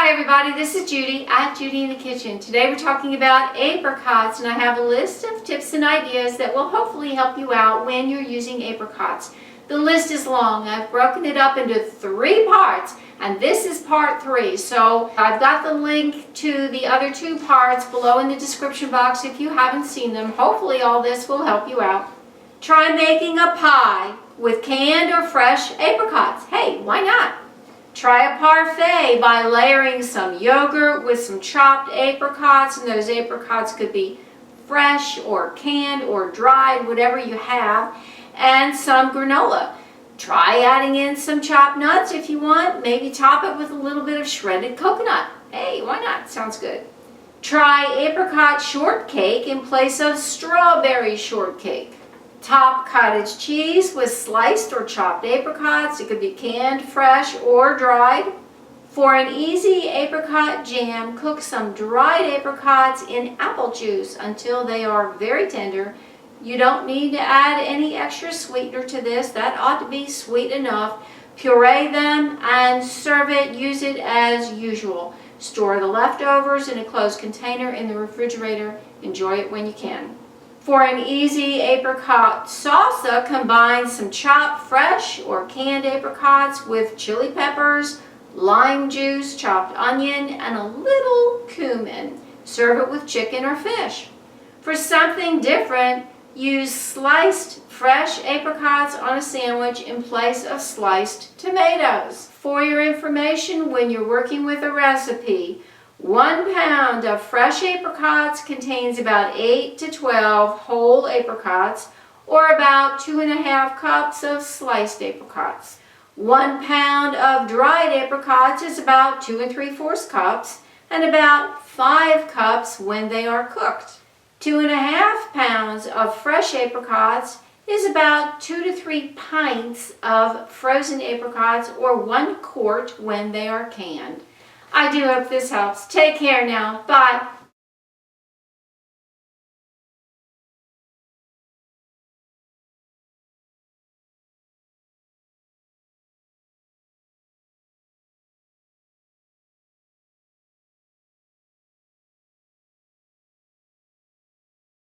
Hi everybody, this is Judy at Judy in the Kitchen. Today we're talking about apricots, and I have a list of tips and ideas that will hopefully help you out when you're using apricots. The list is long. I've broken it up into 3 parts, and this is part 3. So I've got the link to the other 2 parts below in the description box if you haven't seen them. Hopefully all this will help you out. Try making a pie with canned or fresh apricots. Hey, why not? Try a parfait by layering some yogurt with some chopped apricots, and those apricots could be fresh or canned or dried, whatever you have, and some granola. Try adding in some chopped nuts if you want. Maybe top it with a little bit of shredded coconut. Hey, why not? Sounds good. Try apricot shortcake in place of strawberry shortcake. Top cottage cheese with sliced or chopped apricots. It could be canned, fresh, or dried. For an easy apricot jam, cook some dried apricots in apple juice until they are very tender. You don't need to add any extra sweetener to this. That ought to be sweet enough. Puree them and serve it. Use it as usual. Store the leftovers in a closed container in the refrigerator. Enjoy it when you can. For an easy apricot salsa, combine some chopped fresh or canned apricots with chili peppers, lime juice, chopped onion, and a little cumin. Serve it with chicken or fish. For something different, use sliced fresh apricots on a sandwich in place of sliced tomatoes. For your information, when you're working with a recipe, 1 pound of fresh apricots contains about 8 to 12 whole apricots, or about 2½ cups of sliced apricots. 1 pound of dried apricots is about 2 3/4 cups, and about 5 cups when they are cooked. 2½ pounds of fresh apricots is about 2 to 3 pints of frozen apricots, or 1 quart when they are canned. I do hope this helps. Take care now. Bye.